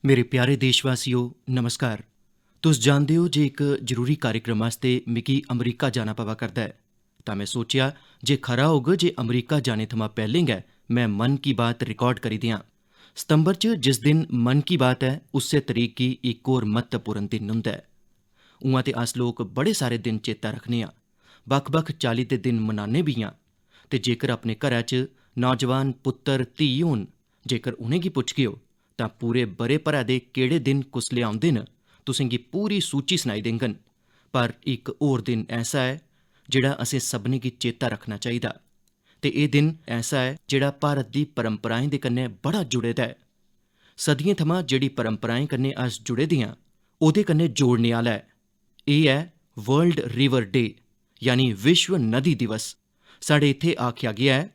मेरे प्यारे देशवासियो नमस्कार। तुस जानदे हो जे इक जरूरी कार्यक्रम आस्तै मिगी अमरीका जाना पवा करदा ऐ तां मैं सोचेआ जे खरा होग जे अमरीका जाने थमां पैह्लें गै मैं मन की बात रिकार्ड करी देआं। सितंबर च जिस दिन मन की बात ऐ उस्सै तरीक गी इक होर म्हत्तवपूर्ण दिन होंदा ऐ। उआं ते अस लोक बड़े सारे दिन चेता रखने आं, बक्ख-बक्ख चाल्ली दे दिन मनाने बी आं ते जेकर अपने घरै च नौजवान पुत्तर धी होन, जेकर उ'नेंगी पुच्छगेओ तां पूरे ब'रे भरै दे केह्ड़े दिन कुसलै औंदे न तुसें गी पूरी सूची सनाई देङन। पर इक होर दिन ऐसा ऐ जेह्ड़ा असें सभनें गी चेता रखना चाहिदा ते एह् दिन ऐसा ऐ जेह्ड़ा भारत दी परंपराएं दे कन्नै बड़ा जुड़े दा ऐ। सदियें थमां जेह्ड़ी परंपराएं कन्नै अस जुड़े दे आं ओह्दे कन्नै जोड़ने आह्ला ऐ। एह् ऐ वर्ल्ड रिवर डे यानी विश्व नदी दिवस। साढ़े इत्थै आखेआ गेआ ऐ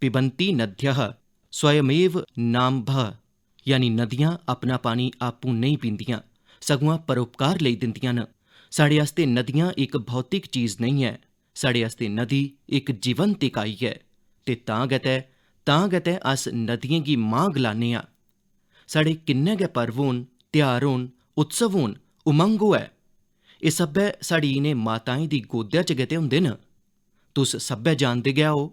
पिबंती नद्यः स्वयमेव नाम्भः यानी नदियां अपना पानी आपूं नेईं पींदियां सगुआं परोपकार लेई दिंदियां न। साढ़े आस्ते नदियां इक भौतिक चीज नेईं ऐ, साढ़े आस्ते नदी इक जीवंत इकाई ऐ ते तां गै अस नदियें गी मां गलाने आं। साढ़े किन्ने गै पर्व होन, ध्यार होन, उत्सव होन, उमंग होऐ, एह् सब्भै साढ़ी इनें माताएं दी गोद्या च गै ते होंदे न। तुस सब्भै जानदे गै ओ,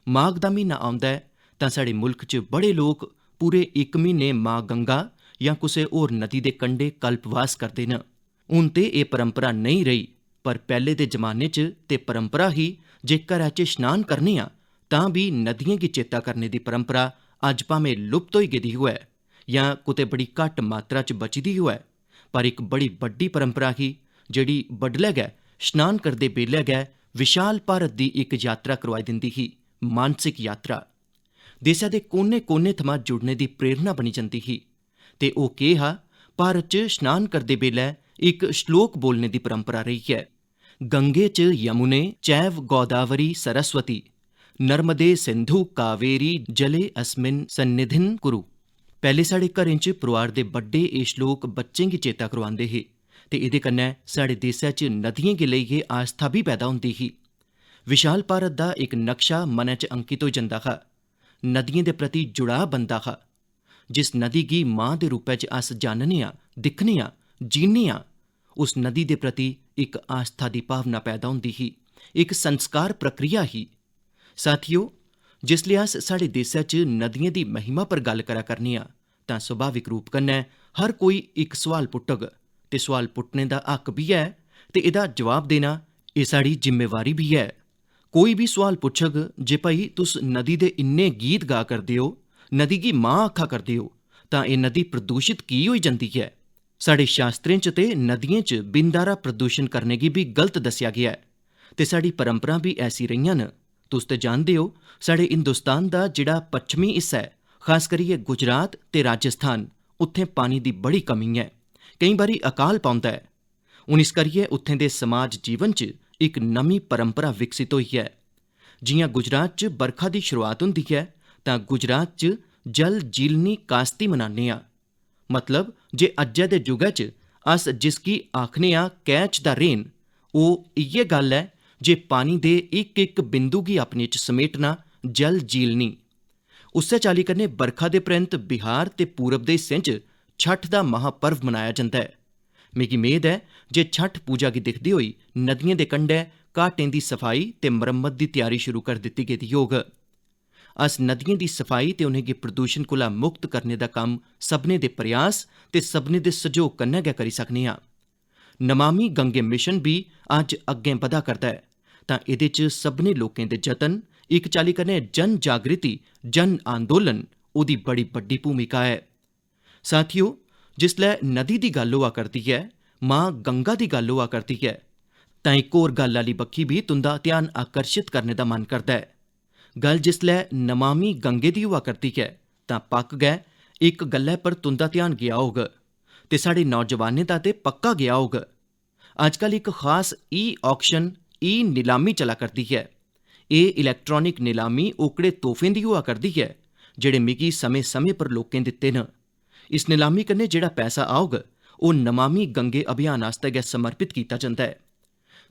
माघ दा म्हीना औंदा ऐ तां साढ़े मुल्ख च बड़े लोक पूरे इक म्हीने मां गंगा जां कुसै होर नदी दे कंढे कल्पवास करदे न। हून ते एह् परंपरा नेईं रेही, पर पैह्ले दे जमाने च ते परंपरा ही जे घरै च स्नान करने आं तां बी नदियें गी चेता करने दी परंपरा अज्ज भामें लुप्त होई गेदी होऐ जां कुतै बड़ी घट्ट मात्रा च बची दी होऐ, पर इक बड़ी बड्डी परंपरा ही जेह्ड़ी बडलै गै स्नान करदे बेल्लै गै विशाल भारत दी इक यात्रा करोआई दिंदी ही, मानसिक यात्रा। देसै दे कोने-कोने थमां जुड़ने दी प्रेरणा बनी जंदी ही। ते ओह् केह् हा? भारत च स्नान करदे बेल्लै इक श्लोक बोलने दी परंपरा रेही ऐ। गंगे च यमुने चैव गोदावरी सरस्वती नर्मदे सिंधु कावेरी जले अस्मिन सन्निधिन कुरु। पैह्ले साढ़े घरें च परोआर दे बड्डे एह् श्लोक बच्चें गी चेता करोआंदे हे ते एह्दे कन्नै साढ़े देसै च नदियें गी लेइयै आस्था बी पैदा होंदी ही। विशाल भारत दा इक नक्शा मनै च अंकित होई जंदा हा। नदियें दे प्रति जुड़ाऽ बनदा हा। जिस नदी गी मां दे रूपै च अस जानने आं, दिक्खने आं, जीने आं, उस नदी दे प्रति इक आस्था दी भावना पैदा होंदी ही, इक संस्कार प्रक्रिया ही। साथियो, जिसलै अस साढ़े देसै च नदियें दी महिमा पर गल्ल करा करने आं तां सुभाविक रूप कन्नै हर कोई इक सोआल पुट्टग ते सोआल पुट्टने दा हक्क बी ऐ ते एह्दा जवाब देना एह् साढ़ी जिम्मेवारी बी ऐ। कोई बी सोआल पुच्छग जे भाई तुस नदी दे इन्ने गीत गा करदे ओ, नदी गी मां आखा करदे ओ, तां एह् नदी प्रदूशित की होई जंदी ऐ? साढ़े शास्त्रें च ते नदियें च बिंदारा प्रदूषण करने गी बी गलत दस्सेआ गेआ ऐ ते साढ़ी परंपरां बी ऐसी रेहियां न। तुस ते जानदे हो, साढ़े हिंदुस्तान दा जेह्ड़ा पच्छमी हिस्सा ऐ, खास करियै गुजरात ते राजस्थान, उत्थें पानी दी बड़ी कमी ऐ। केईं बारी अकाल पौंदा ऐ। हून इस करियै उत्थें दे समाज जीवन च इक नमीं परंपरा विकसित होई ऐ। जि'यां गुजरात च बरखा दी शुरुआत होंदी ऐ तां गुजरात च जल जीलनी कास्ती मनाने आं। मतलब जे अज्जै दे जुगै च अस जिसगी आखने आं कैच द रेन, ओह् इ'यै गल्ल ऐ जे पानी दे इक इक बिंदु गी अपने च समेटना, जल जीलनी। उस्सै चाल्ली कन्नै बरखा दे परैंत्त बिहार ते पूरब दे हिस्सें च छठ दा महापर्व मनाया जंदा ऐ। मिगी मेद ऐ जे छठ पूजा गी दिखदे होई नदियें दे कंढै घाटें दी सफाई ते मरम्मत दी त्यारी शुरू करी दित्ती गेदी होग। अस नदियें दी सफाई ते उनेंगी प्रदूषण कोला मुक्त करने दा कम्म सभनें दे प्रयास ते सभनें दे सैह्योग कन्नै गै करी सकने आं। नमामि गंगे मिशन बी अज्ज अग्गें बधा करदा ऐ तां एह्दे च सभनें लोकें दे जतन, इक चाल्ली कन्नै जन जागृति, जन आंदोलन ओह्दी बड़ी बड्डी भूमिका ऐ। साथियो, जिसलै नदी दी गल्ल होआ करदी ऐ, मां गंगा दी गल्ल होआ करदी ऐ, तां इक होर गल्ल आह्ली बक्खी बी तुंदा ध्यान आकर्शित करने दा मन करदा ऐ। गल्ल जिसलै नमामि गंगे दी होआ करदी ऐ तां पक्क गै इक गल्लै पर तुंदा ध्यान गेआ होग ते साढ़े नौजवानें दा ते पक्का गेआ होग। अजकल इक खास ऑक्शन, नीलामी चला करदी ऐ। एह् इलैक्ट्रॉनिक नीलामी ओकड़े तोहफें दी होआ करदी ऐ जेह्ड़े मिगी समें समें पर लोकें दित्ते न। इस नीलामी कन्नै जेह्ड़ा पैसा औग ओह् नमामि गंगे अभियान आस्तै गै समर्पित कीता जंदा ऐ।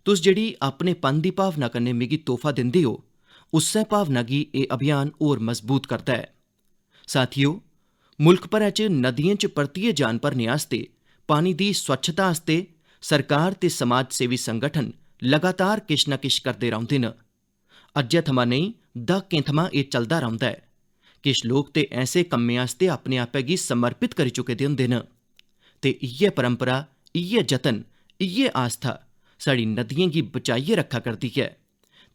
तुस जेह्ड़ी अपनेपन दी भावना कन्नै मिगी तोहफा दिंदे हो, उस्सै भावना गी एह् अभियान होर मजबूत करदा ऐ। साथियो, मुल्क भरै च नदियें च परतियै जान भरने आस्तै पानी दी स्वच्छता आस्तै सरकार ते समाज सेवी संगठन लगातार किश न किश करदे रौंह्दे न। अज्जै थमां नेईं, दहाकें थमां एह् चलदा रौंह्दा ऐ। किश लोक ते ऐसे कम्में आस्तै अपने आपै गी समर्पित करी चुके दे होंदे न। ते इ'यै परंपरा, इ'यै जतन, इ'यै आस्था साढ़ी नदियें गी बचाइयै रक्खा करदी ऐ।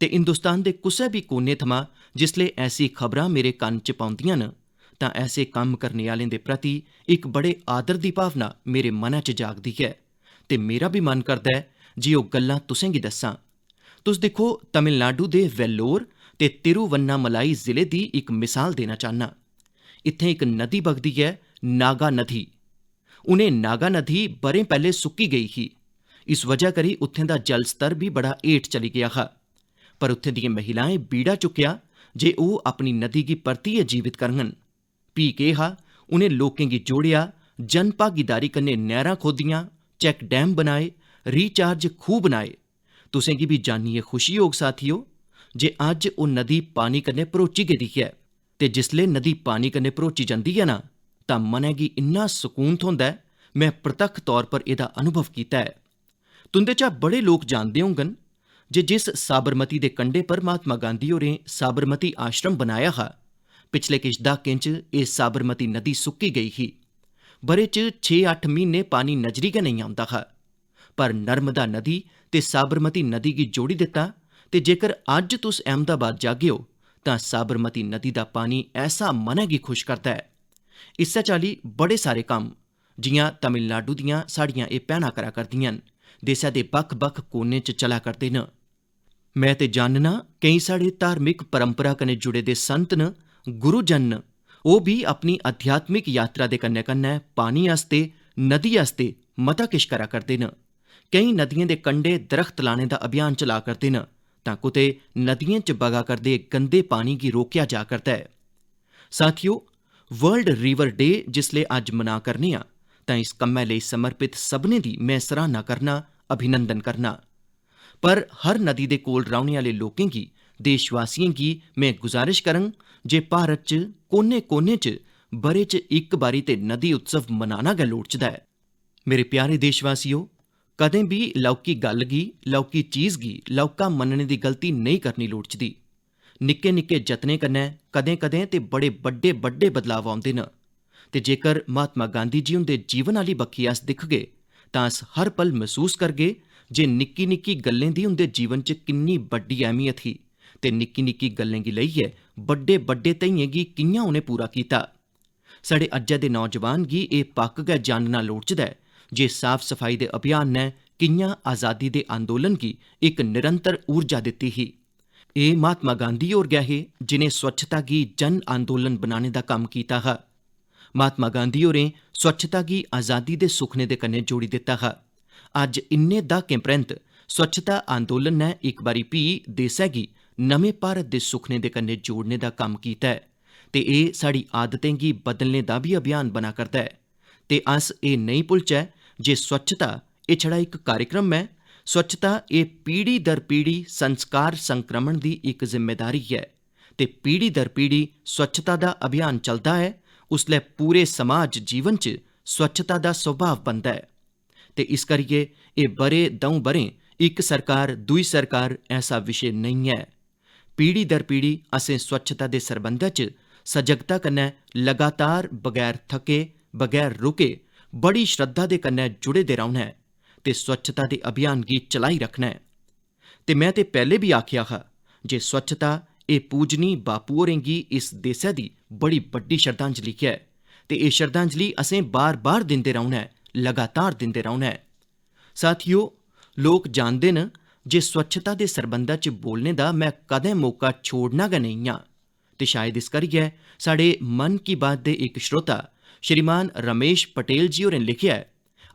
ते हिंदुस्तान दे कुसै बी कोने थमां जिसले ऐसी खबरां मेरे कन्न च पौंदियां न तां ऐसे कम्म करने आह्लें दे प्रति इक बड़े आदर दी भावना मेरे मनै च जागदी ऐ ते मेरा बी मन करदा ऐ जे ओह् गल्लां तुसें गी दस्सां। तुस दिक्खो, तमिलनाडु दे वेल्लोर ते तिरुवन्नामलाई जिले दी इक मिसाल देना चाह्न्नां। इत्थें इक नदी बगदी ऐ, नागा नदी। उ'नें नागा नदी ब'रें पैह्ले सुक्की गेई ही। इस वजह करी उत्थें दा जल स्तर बी बड़ा हेठ चली गेआ हा। पर उत्थें दियां महिलाएं बीड़ा चुक्केआ जे ओह् अपनी नदी गी परतियै जीवित करङन। भी केह् हा, उ'नें लोकें गी जोड़ेआ, जन भागीदारी कन्नै नैह्रां खोदियां, चैक डैम बनाए, रीचार्ज खूह् बनाए। तुसें गी बी जानियै खुशी होग साथियो जे अज्ज ओह् नदी पानी कन्नै भरोची गेदी ऐ। ते जिसले नदी पानी कन्नै भरोची जंदी ऐ ना, तां मनै गी इन्ना सकून थ्होंदा ऐ, में प्रतक्ख तौर पर एह्दा अनुभव कीता है। तुंदे चा बड़े लोक जानदे होङन जे जिस साबरमती दे कंढे पर महात्मा गांधी होरें साबरमती आश्रम बनाया हा, पिछले किश दहाकें च एह् साबरमती नदी सुक्की गेई ही। ब'रे च 6-8 म्हीने पानी नजरी गै नेईं औंदा हा। पर नर्मदा नदी ते साबरमती नदी गी जोड़ी दित्ता ते जेकर अज्ज तुस अहमदाबाद जागे ओ तां साबरमती नदी दा पानी ऐसा मनै गी खुश करदा ऐ। इस्सै चाल्ली बड़े सारे कम्म जियां तमिलनाडु दियां साढ़ियां एह् भैनां करा करदियां न, देसै दे बक्ख बक्ख कोने च चला करदे न। मैं ते जानना केईं साढ़े धार्मिक परंपरा कन्नै जुड़े दे संत न, गुरुजन न, ओह् बी अपनी अध्यात्मिक यात्रा दे कन्नै कन्नै पानी आस्ते, नदी आस्ते मता किश करा करदे न। केईं नदियें दे कंढे दरख्त लाने दा अभियान चला करदे न तां कुतै नदियें च बगा करदे गंदे पानी गी रोकेआ जा करदा ऐ। साथियो, वर्ल्ड रिवर डे जिसले अज्ज मना करने आं तां इस कम्मै लेई समर्पित सभनें दी मैं सराहना करना, अभिनंदन करना। पर हर नदी दे कोल रौह्ने आह्ले लोकें गी, देशवासियें गी मैं गुजारिश करङ जे भारत च कोने-कोने च ब'रे च इक बारी ते नदी उत्सव मनाना गै लोड़चदा ऐ। मेरे प्यारे देशवासियो, कदें बी लौह्की गल्ल गी, लौह्की चीज गी लौह्का मन्नने दी गलती नेईं करनी लोड़चदी। निक्के निक्के जतनें कन्नै कदें कदें ते बड़े बड्डे बड्डे बदलाव औंदे न। ते जेकर महात्मा गांधी जी हुंदे जीवन आह्ली बक्खी अस दिखगे तां अस हर पल महसूस करगे जे निक्की निक्की गल्लें दी उंदे जीवन च किन्नी बड्डी अहमियत ही ते निक्की निक्की गल्लें गी लेइयै बड्डे बड्डे ध्येइयें गी कि'यां उ'नें पूरा कीता। साढ़े अज्जै दे नौजवान गी एह् पक्क गै जानना लोड़चदा ऐ जे साफ सफाई दे अभियान ने कि'यां आज़ादी दे अंदोलन गी इक निरंतर ऊर्जा दित्ती ही। एह् महात्मा गांधी होर गै हे जिनें स्वच्छता गी जन अंदोलन बनाने दा कम्म कीता हा। महात्मा गांधी होरें स्वच्छता गी आज़ादी दे सुखने दे कन्नै जोड़ी दित्ता हा। अज्ज इन्ने दहाकें परैंत स्वच्छता अंदोलन ने इक बारी फ्ही देसै गी नमें भारत दे सुखने दे कन्नै जोड़ने दा कम्म कीता ऐ ते एह् साढ़ी आदतें गी बदलने दा बी अभियान बना करदा ऐ। ते अस एह् नेईं भुलचै जे स्वच्छता एह् छड़ा इक कार्यक्रम ऐ, स्वच्छता एह् पीढ़ी दर पीढ़ी संस्कार संक्रमण दी इक जिम्मेदारी ऐ ते पीढ़ी दर पीढ़ी स्वच्छता दा अभियान चलदा ऐ, उसलै पूरे समाज जीवन च स्वच्छता दा स्वभाव बनदा ऐ। ते इस करियै एह् ब'रे द'ऊं ब'रें इक सरकार दुई सरकार ऐसा विशे नेईं ऐ। पीढ़ी दर पीढ़ी असें स्वच्छता दे सरबंधै च सजगता कन्नै लगातार बगैर थके, बगैर रुके, बड़ी श्रद्धा दे कन्नै जुड़े दे रौह्ना ऐ ते स्वच्छता दे अभियान गी चलाई रखना ऐ। ते मैं ते पैह्ले बी आखेआ हा जे स्वच्छता एह् पूजनी बापू होरें गी इस देसै दी बड़ी बड्डी श्रद्धांजलि ऐ ते एह् श्रद्धांजलि असें बार बार दिंदे रौह्ना ऐ, लगातार दिंदे रौह्ना ऐ। साथियो, लोक जानदे न जे स्वच्छता दे सरबंधै च बोलने दा मैं कदें मौका छोड़ना गै नेईं आं ते शायद इस करियै साढ़े मन की बात दे इक श्रोता श्रीमान रमेश पटेल जी होरें लिखेआ ऐ,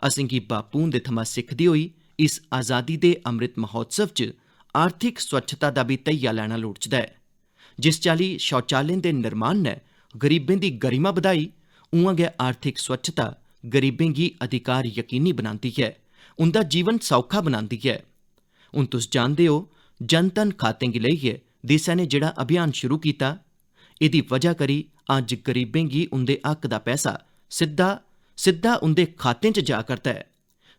असेंगी बापू हुंदे थमां सिक्खदे होई इस आज़ादी दे अमृत महोत्सव च आर्थिक स्वच्छता दा बी धैया लैना लोड़चदा ऐ। जिस चाल्ली शौचालयें दे निर्माण ने गरीबें दी गरिमा बधाई, उआं गै आर्थिक स्वच्छता गरीबें गी अधिकार यकीनी बनांदी ऐ, उंदा जीवन सौखा बनांदी ऐ। हून तुस जानदे हो, जनधन खातें गी लेइयै देसै ने जेह्ड़ा अभियान शुरू कीता, इहदी वजह करी अज्ज गरीबें गी उंदे हक दा पैसा सिद्धा सिद्धा उंदे खातें च जा करदा ऐ,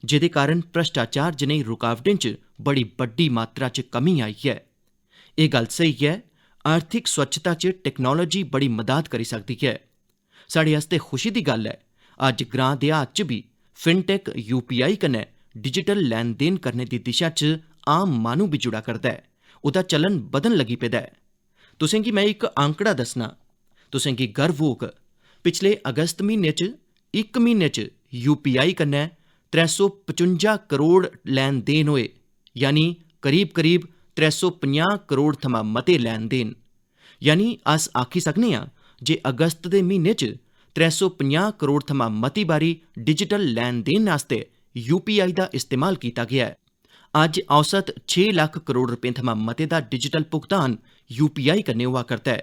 जेह्दे कारण भ्रष्टाचार जनेही रुकावटें च बड़ी बड्डी मात्रा च कमी आई है। एह् गल्ल स्हेई ऐ, आर्थिक स्वच्छता च टैक्नोलोजी बड़ी मदद करी सकदी है। साढ़े आस्तै खुशी दी गल्ल ऐ, अज्ज ग्रां देहात च भी फिनटेक यूपीआई कन्नै डिजिटल लैन देन करने दी दिशा च आम माह्नू बी जुड़ा करदा ऐ, ओह्दा चलन बधन लगी पेदा ऐ। तुसें गी मैं इक आंकड़ा दस्सना, तुसें गी गर्व होग। पिछले अगस्त म्हीने च इक म्हीने च यूपीआई कन्नै 355 करोड़ लैन देन होए, यानी करीब करीब 350 करोड़ थमां मते लैन देन। यानी अस आखी सकने आं जे अगस्त दे म्हीने च 350 करोड़ थमां मती बारी डिजिटल लैन देन आस्तै यूपीआई दा इस्तेमाल कीता गेआ ऐ। अज्ज औसत 6 लक्ख करोड़ रपें थमां मते दा डिजिटल भुगतान यूपीआई कन्नै होआ करदा ऐ।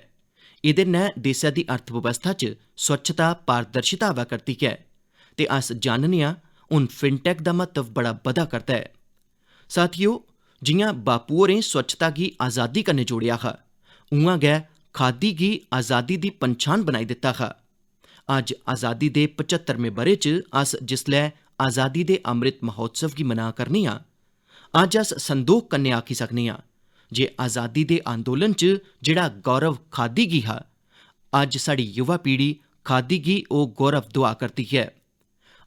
एह्दे नै देसै दी अर्थव्यवस्था च स्वच्छता पारदर्शिता आवा करदी ऐ ते अस जानने आं हून फिनटेक दा महत्व बड़ा बधा करदा ऐ। साथियो, जियां बापू होरें स्वच्छता गी आज़ादी कन्नै जोड़ेआ हा, उआं गै खादी गी आज़ादी दी पंछान बनाई दित्ता हा। अज्ज आज़ादी दे 75वें ब'रे च अस जिसलै आज़ादी दे अमृत महोत्सव गी मना करने आं, अज्ज अस संदोख कन्नै आखी सकने आं जे आज़ादी दे आंदोलन च जेह्ड़ा गौरव खादी गी हा, अज्ज साढ़ी युवा पीढ़ी खादी गी ओह् गौरव दुआ करदी है।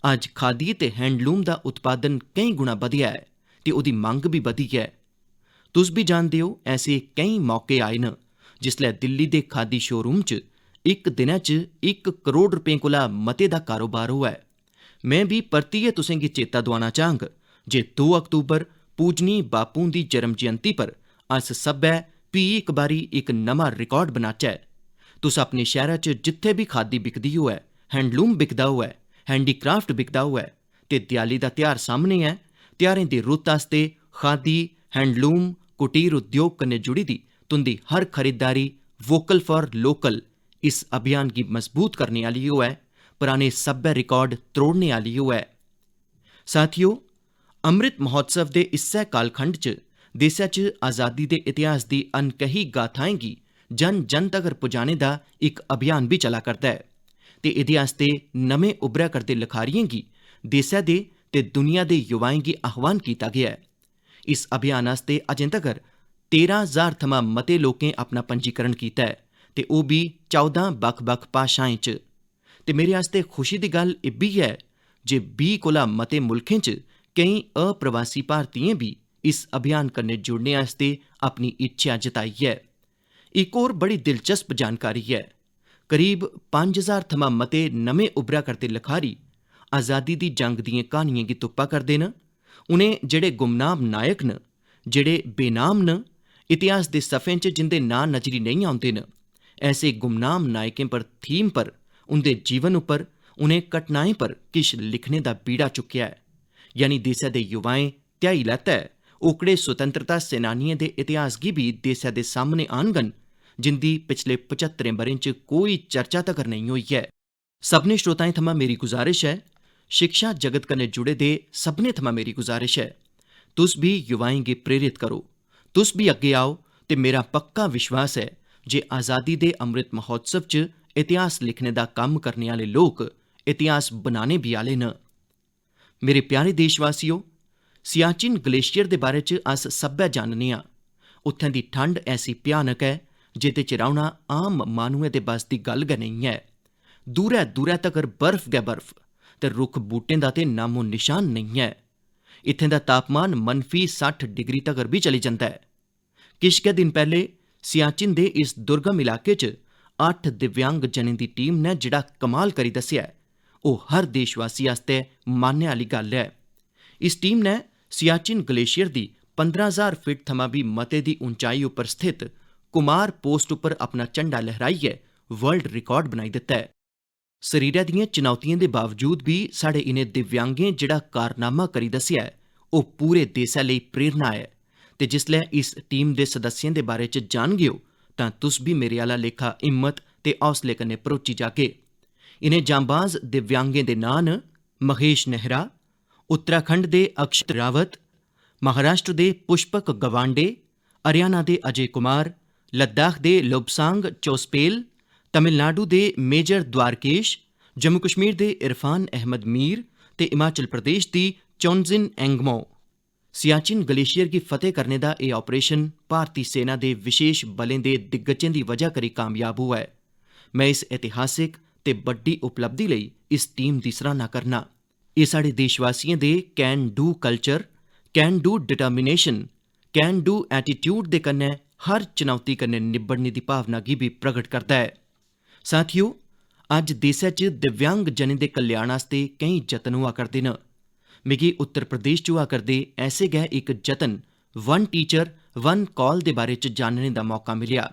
अज्ज खादी ते हैंडलूम दा उत्पादन केईं गुणा बधेआ ऐ ते ओह्दी मंग बी बधी ऐ। तुस भी जानदे हो, ऐसे केईं मौके आए न जिसलै दिल्ली दे खादी शोरूम च इक दिनै च 1 करोड़ रपें कोला मते दा कारोबार होआ ऐ। मैं भी परतियै तुसें गी चेता दोआना चाहंग जे 2 अक्तूबर पूजनी बापू दी जन्म जयंती पर अस सब्भै फ्ही इक बारी इक नमां रिकार्ड बनाचै। तुस अपने शैह्रा च जित्थै बी खादी बिकदी होऐ, हैंडलूम बिकदा होऐ, हैंडीक्राफ्ट बिकदा होऐ ते देआली दा ध्यार सामने ऐ, ध्यारें दी रुत्त आस्ते खादी, हैंडलूम, कुटीर उद्योग कन्नै जुड़ी दी तुंदी हर खरीदारी वोकल फॉर लोकल इस अभियान गी मजबूत करने आह्ली होऐ, पराने सब्भै रिकार्ड त्रोड़ने आह्ली होऐ। साथियो, अमृत महोत्सव दे इस्सै कालखंड च देसै च आज़ादी दे इतिहास दी अनकही गाथाएं गी जन जन तगर पुजाने दा इक अभियान बी चला करदा ऐ ते एह्दे आस्ते नमें उब्भरै करदे लखारियें गी देसै दे ते दुनिया दे युवाएं गी आह्वान कीता गेआ ऐ। इस अभियान आस्ते अजें तगर 13,000 थमां मते लोकें अपना पंजीकरण कीता ऐ ते ओह् बी 14 बक्ख-बक्ख भाशाएं च। ते मेरे आस्ते खुशी दी गल्ल इब्बी ऐ जे 20 कोला मते मुल्खें च केईं अप्रवासी भारतीयें बी इस अभियान कन्नै जुड़ने आस्ते अपनी इच्छा जताई ऐ। इक होर बड़ी दिलचस्प जानकारी ऐ, करीब 5,000 थमां मते नमें उब्भरै करदे लखारी आज़ादी दी जंग दियें क्हानियें गी तुप्पा करदे न। उनें जेह्ड़े गुमनाम नायक न, जेह्ड़े बेनाम न, इतिहास दे सफें च जिंदे नां नजरी नेईं औंदे न, ऐसे गुमनाम नायकें पर थीम पर, उंदे जीवन उप्पर, उनें घटनाएं पर किश लिखने दा बीड़ा चुक्केआ ऐ। यानी देसै दे युवाएं ध्याई लैता ऐ ओकड़े स्वतंत्रता सेनानियें दे इतिहास गी बी देसै दे सामने आनङन जिंदी पिछले 75 ब'रें च कोई चर्चा तगर नेईं होई ऐ। सभनें श्रोताएं थमां मेरी गुजारिश ऐ, शिक्षा जगत कन्नै जुड़े दे सभनें थमां मेरी गुजारिश ऐ, तुस भी युवाएं गी प्रेरित करो, तुस भी अग्गे आओ ते मेरा पक्का विश्वास ऐ जे आज़ादी दे अमृत महोत्सव च इतिहास लिखने दा कम्म करने आह्ले लोक इतिहास बनाने बी आह्ले न। मेरे प्यारे देशवासियो, सियाचिन ग्लेशियर दे बारे च अस सब्भै जानने आं। उत्थैं दी ठंड ऐसी भयानक ऐ जेह्दे च रौह्ना आम माह्नुएं दे बस दी गल्ल गै नेईं ऐ। दूरै दूरै तगर बर्फ गै बर्फ ते रुक्ख बूटें दा ते नामो निशान नेईं ऐ। इत्थें दा तापमान -60 डिग्री तगर बी चली जंदा ऐ। किश गै दिन पैह्ले सियाचिन दे इस दुर्गम इलाके च 8 दिव्यांग जनें दी टीम ने जेह्ड़ा कमाल करी दस्सेआ ऐ, ओह् हर देशवासी आस्तै मान्नै आह्ली गल्ल ऐ। इस टीम ने सियाचिन ग्लेशियर दी 15,000 फीट थमां भी मते दी ऊंचाई उप्पर स्थित कुमार पोस्ट उप्पर अपना झंडा लहराइयै वर्ल्ड रिकार्ड बनाई दित्ता ऐ। शरीरै दियें चुनौतियें दे बावजूद बी साढ़े इनें दिव्यांगें जेह्ड़ा कारनामा करी दस्सेआ ऐ, ओह् पूरे देसै लेई प्रेरणा ऐ। ते जिसलै इस टीम दे सदस्यें दे बारे च जानगेओ तां तुस बी मेरे आह्ला लेखा हिम्मत ते हौसले कन्नै भरोची जागे। इनें जांबाज दिव्यांगें दे नांऽ न महेश नेहरा, उत्तराखंड दे अक्षत रावत, महाराष्ट्र दे पुष्पक गवांडे, हरियाणा दे अजय कुमार, लद्दाख दे लोब्सांग चोस्पेल, तमिलनाडु दे मेजर द्वारकेश, जम्मू कश्मीर दे इरफान अहमद मीर ते हिमाचल प्रदेश दी चोनजिन एंगमो। सियाचिन ग्लेशियर गी फतेह करने दा एह् ऑपरेशन भारती सेना दे विशेष बलें दे दिग्गजें दी वजह करी कामयाब होआ ऐ। मैं इस ऐतिहासिक ते बड्डी उपलब्धि लेई इस टीम दी सराहना करना। एह् साढ़े देशवासियों दे can do culture, can do determination, can do attitude दे कन्नै हर चुनौती कन्नै निब्बड़ने दी भावना गी भी प्रगट करदा ऐ। साथियो, अज्ज देशै च दिव्यांग जनें दे कल्याण आस्तै केईं जतन होआ करदे न। मिगी उत्तर प्रदेश च होआ करदे ऐसे गै इक जतन वन टीचर वन कॉल दे बारे च जानने दा मौका मिलेआ।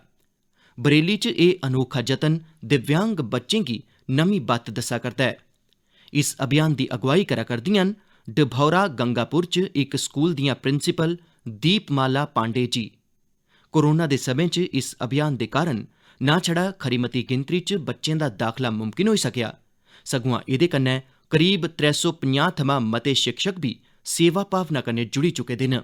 बरेली च एह् अनोखा जतन दिव्यांग बच्चें गी नमीं बत्त दस्सा करदा ऐ। इस अभियान दी अगुवाई करा करदियां न डभौरा गंगापुर च इक स्कूल दियां प्रिंसीपल दीपमाला पांडे जी। कोरोना दे समें च इस अभियान दे कारण ना छड़ा खरी मती गिनतरी च बच्चें दा दाखला मुमकिन होई सकेआ, सगुआं एह्दे कन्नै करीब 350 थमां मते शिक्षक बी सेवा भावना कन्नै जुड़ी चुके दे न।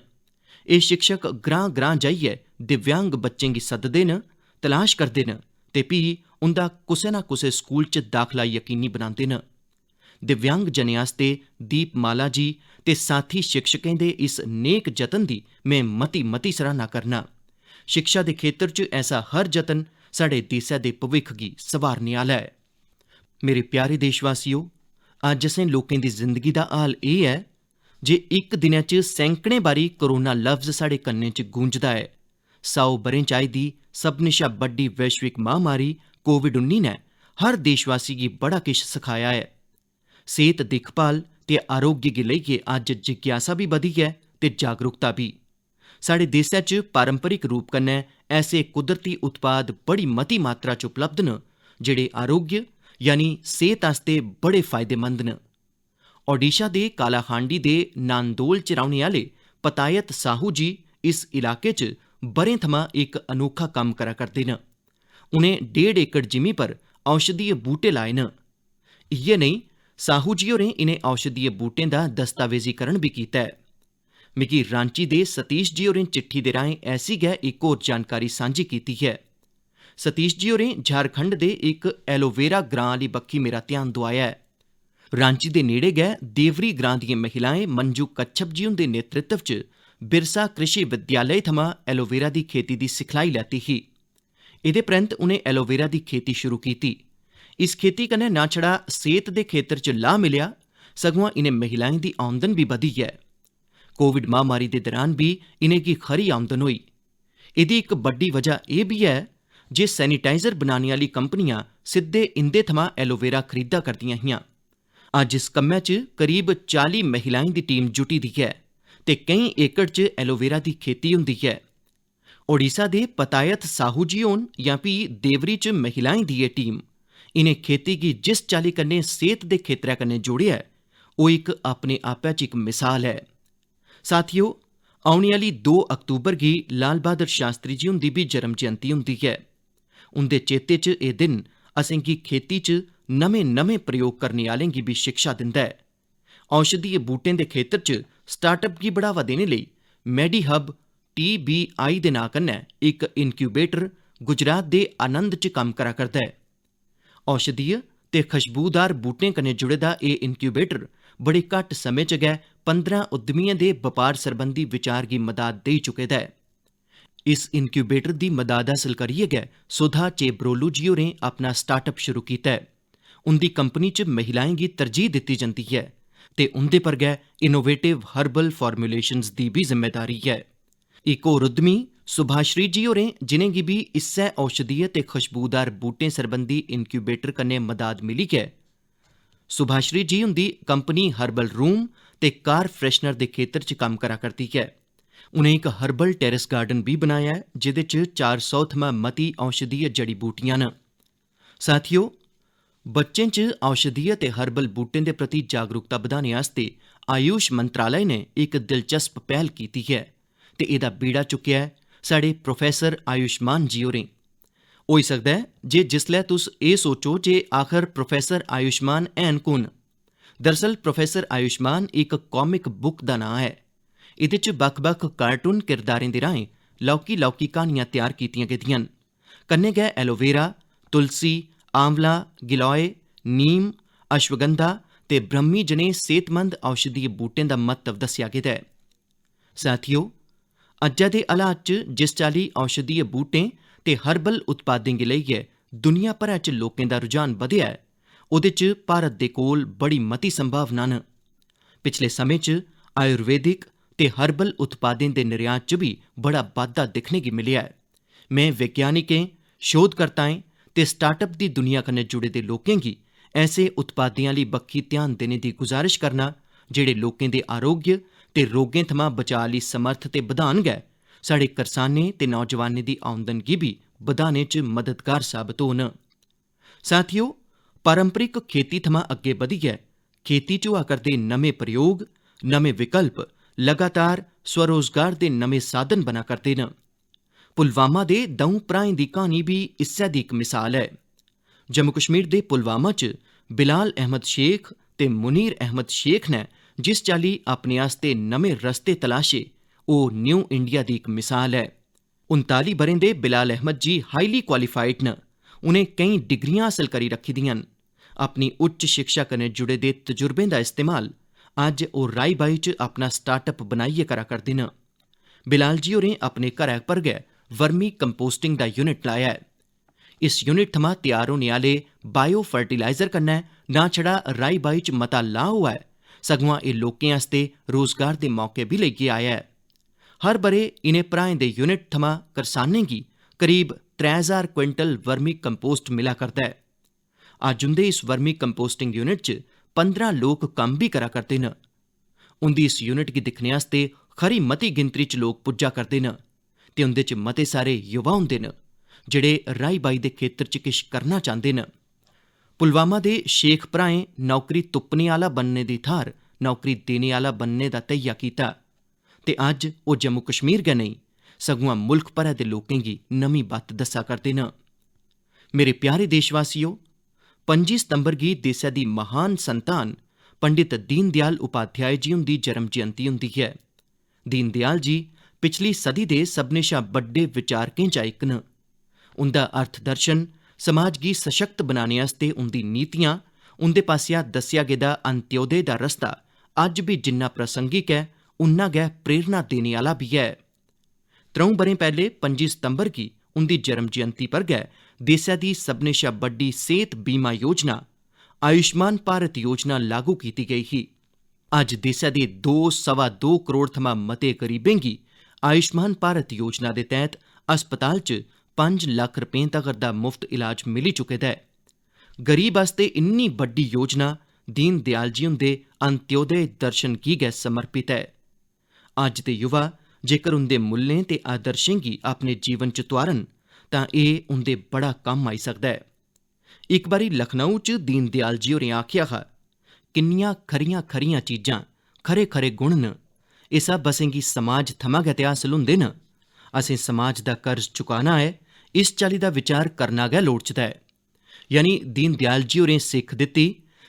एह् शिक्षक ग्रां ग्रां जाइयै दिव्यांग बच्चें गी सददे न, तलाश करदे न ते फ्ही उंदा कुसै ना कुसै स्कूल च दाखला यकीनी बनांदे न। दिव्यांग जनें आस्तै दीपमाला जी ते साथी शिक्षकें दे इस नेक जतन दी में मती मती सराहना करना। शिक्षा दे खेतर च ऐसा हर जतन साढ़े देशै दे भविक्ख गी संवारने आह्ला ऐ। मेरे प्यारे देशवासियो, अज्ज असें लोकें दी जिंदगी दा हाल एह् ऐ जे इक दिनै च सैंकड़ें बारी कोरोना लफ्ज़ साढ़े कन्नें च गूंजदा ऐ। 100 ब'रें च आई दी सभनें शा बड्डी वैश्विक महामारी कोविड-19 ने हर देशवासी गी बड़ा किश सखाया ऐ। सेहत दिक्खभाल ते आरोग्य गी लेइयै अज्ज जिज्ञासा बी बधी ऐ ते जागरूकता बी। साढ़े देशै च पारंपरिक रूप कन्नै ऐसे कुदरती उत्पाद बड़ी मती मात्रा च उपलब्ध न जेह्ड़े आरोग्य यानी सेहत आस्तै बड़े फायदेमंद न। ओडिशा दे कालाहांडी दे नांदोल च रौह्ने आह्ले पतायत साहू जी इस इलाके च ब'रें थमां इक अनोखा कम्म करा करदे न। उनें 1.5 एकड़ जिमीं पर औषधीय बूह्टे लाए न। इ'यै नेईं, साहू जी होरें इनें औषधीय बूह्टें दा दस्तावेजीकरण भी कीता ऐ। मिगी रांची दे सतीश जी होरें चिट्ठी दे राहें ऐसी गै इक होर जानकारी सांझी कीती है। सतीश जी होरें झारखंड दे इक एलोवेरा ग्रां आह्ली बक्खी मेरा ध्यान दोआया ऐ। रांची दे नेड़े गै देवरी ग्रां दिएं महिलाएं मंजू कच्छप जी हुंदे नेतृत्व च बिरसा कृषि विद्यालय थमां एलोवेरा दी खेती दी सिखलाई लैती ही। एह्दे परैंत उनें एलोवेरा दी खेती शुरू कीती। इस खेती कन्नै ना छड़ा सेहत दे खेतर च लाह् मिलेआ, सगुआं इनें महिलाएं दी औंदन बी बधी ऐ। कोविड महामारी दे दरान बी इनेंगी खरी औंदन होई। एह्दी इक बड्डी वजह एह् बी ऐ जे सैनिटाइजर बनाने आह्ली कंपनियां सिद्धे इंदे थमां एलोवेरा खरीदा करदियां हियां। अज्ज इस कम्मै च करीब 40 महिलाएं दी टीम जुटी दी ऐ ते केईं एकड़ च एलोवेरा दी खेती हुंदी ऐ। ओडिशा दे पतायत साहू जी होन जां फ्ही देवरी च महिलाएं दी एह् टीम, इनें खेती गी जिस चाल्ली कन्नै सेहत दे खेतरै कन्नै जोड़ेआ ऐ, ओह् इक अपने आपै च इक मिसाल ऐ। साथियो, औने आह्ली 2 अक्तूबर गी लाल बहादुर शास्त्री जी हुंदी बी जन्म जयंती हुंदी ऐ। उंदे चेते च एह् दिन असेंगी खेती च नमें प्रयोग करने आह्लें गी बी शिक्षा दिंदा ऐ। औषधीय बूह्टें दे खेतर च स्टार्टअप गी बढ़ावा देने लेई मेडीहब TBI दे नां कन्नै इक इनक्यूबेटर गुजरात दे आनंद च कम्म करा करदा ऐ। औषधीय ते खुशबूदार बूह्टें कन्नै जुड़े दा एह् इनक्यूबेटर बड़े घट्ट समें च गै 15 उद्यमिएं दे बपार सरबंधी विचार गी मदाद देई चुके दा ऐ। इस इनक्यूबेटर दी मदाद हासल करियै गै सुधा चेब्रोलू जी होरें अपना स्टार्टअप शुरू कीता ऐ। उंदी कंपनी च महिलाएं गी तरजीह् दित्ती जंदी ऐ ते उंदे पर गै इनोवेटिव हर्बल फार्मुलेशंस दी बी जिम्मेदारी ऐ। इक होर उद्यमी सुभाश्री जी होरें, जिनेंगी बी इस्सै औषधीय ते खुशबूदार बूह्टें सरबंधी इनक्यूबेटर कन्नै मदाद मिली ऐ। सुभाश्री जी हुंदी कंपनी हर्बल रूम ते कार फ्रैशनर दे खेतर च कम्म करा करदी ऐ। उनें इक हर्बल टेरेस गार्डन बी बनाया ऐ, जेह्दे च 400 थमां मती औषधीय जड़ी बूटियां न। साथियो, बच्चें च औषधीय ते हर्बल बूटें दे प्रति जागरूकता बधाने आस्तै आयुष मंत्रालय ने इक दिलचस्प पहल कीती है ते एह्दा बीड़ा चुक्केआ ऐ साढ़े प्रोफैसर आयुष्मान जी होरें। होई सकदा ऐ जे जिसलै तुस एह् सोचो जे आखर प्रोफैसर आयुष्मान हैन कु'न? दरअसल प्रोफैसर आयुष्मान इक कॉमिक बुक दा नांऽ ऐ। एह्दे च बक्ख-बक्ख कार्टून किरदारें दे राहें लौह्की क्हानियां तैयार कीतियां गेदियां न। कन्नै गै एलोवेरा, तुलसी, आंवला, गिलोय, नीम, अश्वगंधा ते ब्रह्मी जनेह् सेहतमंद औषधीय बूटें दा महत्व दस्सेआ गेदा ऐ। साथियो, अज्जै दे हालात च जिस चाल्ली औषधीय बूटें ते हर्बल उत्पादें गी लेइयै दुनिया भरै च लोकें दा रुझान बधेआ ऐ, ओह्दे च भारत दे कोल बड़ी मती संभावना न। पिछले समें च आयुर्वेदिक ते हर्बल उत्पादें दे निर्यात च बी बड़ा बाद्धा दिक्खने गी मिलेआ ऐ। में वैज्ञानिकें, शोधकर्ताएं ते स्टार्टअप दी दुनिया कन्नै जुड़े दे लोकें गी ऐसे उत्पादें आह्ली बक्खी ध्यान देने दी गुजारिश करना जेह्ड़े लोकें दे आरोग्य ते रोगें थमां बचाऽ आह्ली समर्थ ते बधान गै साढ़े करसानें ते नौजवानें दी आमदन गी बी बधाने च मददगार साबत होन। साथियो, पारंपरिक खेती थमां अग्गे बधियै खेती च होआ करदे नमें प्रयोग, नमें विकल्प लगातार स्वरोजगार दे नमें साधन बना करदे न। पुलवामा दे द'ऊं भ्राएं दी क्हानी बी इस्सै दी इक मिसाल ऐ। जम्मू कश्मीर दे पुलवामा च बिलाल अहमद शेख ते मुनीर अहमद शेख ने जिस चाल्ली अपने आस्ते नमें रस्ते तलाशे, ओह् न्यू इंडिया दी इक मिसाल ऐ। 39 ब'रें दे बिलाल अहमद जी हाईली क्वालीफाइड न। उनें केईं डिग्रियां हासल करी रक्खी दियां न। अपनी उच्च शिक्षा कन्नै जुड़े दे तजुर्बें दा इस्तेमाल अज्ज ओह् राई बाई च अपना स्टार्टअप बनाइयै करा करदे न। बिलाल जी होरें अपने घरै पर गै वर्मी कंपोस्टिंग दा यूनिट लाया ऐ। इस यूनिट थमां तैयार होने आह्ले बायो फर्टिलाइजर कन्नै ना छड़ा राई बाई च मता लाह् होआ ऐ, सगुआं एह् लोकें आस्ते रोजगार दे मौके बी लेइयै आया ऐ। हर ब'रे इनें भ्राएं दे यूनिट थमां करसानें गी करीब 3000 क्विंटल वर्मी कंपोस्ट मिला करदा ऐ। अज्ज उंदे इस वर्मी कंपोस्टिंग यूनिट च 15 लोक कम्म बी करा करदे न। उंदी इस यूनिट गी दिक्खने आस्ते खरी मती गिनतरी च लोक पुज्जा करदे न ते उंदे च मते सारे युवा होंदे न जेह्ड़े राई बाई दे खेतर च किश करना चांह्दे न। पुलवामा दे शेख भ्राएं नौकरी तुप्पने आह्ला बनने दी थाह्र नौकरी देने आह्ला बनने दा धैया कीता ते अज्ज ओह् जम्मू कश्मीर गै नेईं सगुआं मुल्ख भरै दे लोकें गी नमीं बत्त दस्सा करदे न। मेरे प्यारे देशवासियो, 25 सितंबर गी देसै दी महान संतान पंडित दीन दयाल उपाध्याय जी हुंदी जन्म जयंती हुंदी ऐ। दीन दयाल जी पिछली सदी दे सभनें शा बड्डे विचारकें चा इक न। उंदा अर्थ दर्शन, समाज गी सशक्त बनाने आस्ते उंदी नीतियां, उंदे पासेआ दस्सेआ गेदा अंत्योदय दा रस्ता अज्ज बी जिन्ना प्रासंगिक ऐ उन्ना गै प्रेरणा देने आह्ला बी ऐ। 3 ब'रें पैह्ले 25 सितंबर गी उंदी जन्म जयंती पर गै देसै दी सभनें शा बड्डी सेह्त बीमा योजना आयुष्मान भारत योजना लागू कीती गेई ही। अज्ज देसै दे 2.25 करोड़ थमां मते गरीबें गी आयुष्मान भारत योजना दे तैह्त अस्पताल च 5 लक्ख रपें तगर दा मुफ्त इलाज मिली चुके दा ऐ। गरीब आस्ते इन्नी बड्डी योजना दीन दयाल जी हुंदे अंत्योदय दर्शन गी गै समर्पित ऐ। अज्ज दे युवा जेकर उंदे मुल्लें ते आदर्शें गी अपने जीवन च तोआरन तां एह् उंदे बड़ा कम्म आई सकदा ऐ। इक बारी लखनऊ च दीन दयाल जी होरें आखेआ हा, किन्नियां खरियां खरियां चीजां, खरे खरे गुण न, एह् सब असेंगी समाज थमां गै ते हासल हुंदे न। असें समाज दा कर्ज चुकाना ऐ, इस चाल्ली दा विचार करना गै लोड़चदा ऐ। यानी दीन दयाल जी होरें सिक्ख दित्ती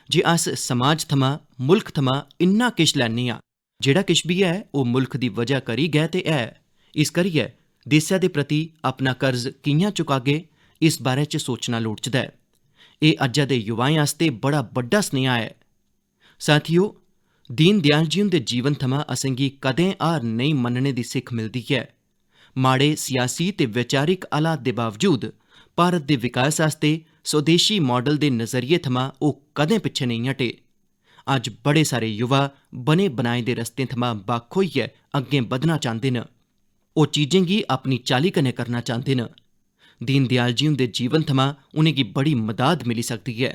जे अस समाज थमां, मुल्ख थमां इन्ना किश लैन्ने आं, जेह्ड़ा किश बी ऐ ओह् मुल्ख दी वजह करी गै ते है। इस करियै देसै दे प्रति अपना कर्ज कि'यां चुकागे, इस बारे च सोचना लोड़चदा ऐ। एह् अज्जै दे युवाएं आस्ते बड़ा बड्डा सनेहा ऐ। साथियो, दीन दयाल जी हुंदे जीवन थमां असेंगी कदें हार नेईं मन्नने दी सिक्ख मिलदी ऐ। माड़े सियासी ते वैचारिक हालात दे बावजूद भारत दे विकास आस्ते स्वदेशी मॉडल दे नज़रिए थमां ओह् कदें पिच्छे नेईं हटे। अज्ज बड़े सारे युवा बने बनाए दे रस्तें थमां बक्ख होइयै अग्गें बधना चांह्दे न। ओह् चीजें गी अपनी चाल्ली कन्नै करना चांह्दे न। दीन दयाल जी हुंदे जीवन थमां उनेंगी बड़ी मदाद मिली सकदी ऐ।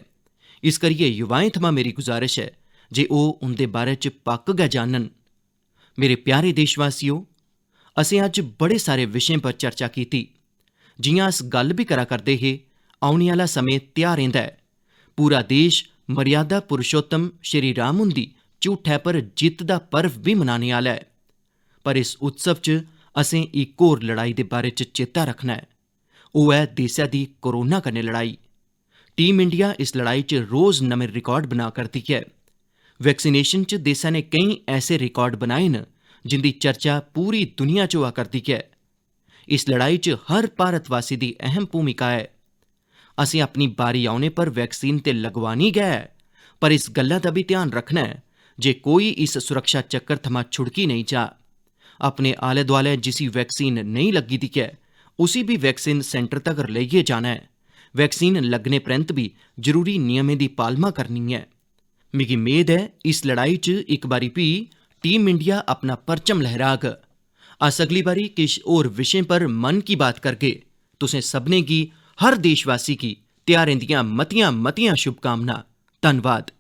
इस करियै युवाएं थमां मेरी गुजारिश ऐ जे ओह् उंदे बारे च पक्क गै जानन। मेरे प्यारे देशवासियो, असें अज्ज बड़े सारे विशें पर चर्चा कीती। जि'यां अस गल्ल बी करा करदे हे, औने आह्ला समें ध्यारें दा ऐ। पूरा देश मर्यादा पुरुषोत्तम श्री राम हुंदी झूठै पर जित्त दा पर्व बी मनाने आह्ला ऐ। पर इस उत्सव च असें इक होर लड़ाई दे बारे च चेता रखना ऐ। ओह् ऐ देसै दी कोरोना कन्नै लड़ाई। टीम इंडिया इस लड़ाई च रोज नमें रिकार्ड बना करदी है। वैक्सीनेशन च देसै ने केईं ऐसे रिकार्ड बनाए न जिंदी चर्चा पूरी दुनिया च होआ करदी है। इस लड़ाई च हर भारतवासी दी अहम भूमिका है। असें अपनी बारी औने पर वैक्सीन ते लगवानी गै है, पर इस गल्ला दा भी ध्यान रखना है जे कोई इस सुरक्षा चक्कर थमां छुड़की नेईं जा। अपने आले दुआले जिसी वैक्सीन नेईं लग्गी दी ऐ उसी भी वैक्सीन सेंटर तगर लेइयै जाना है। वैक्सीन लग्गने परैंत भी जरूरी नियमें दी पालमा करनी है। मिगी मेद है इस लड़ाई च इक बारी भी टीम इंडिया अपना परचम लहराग। अस अगली बारी किश होर विशें पर मन की बात करगे। तुसें सभनें गी, हर देशवासी गी, त्योहारें दियां मतियां मतियां शुभकामनां। धन्नवाद।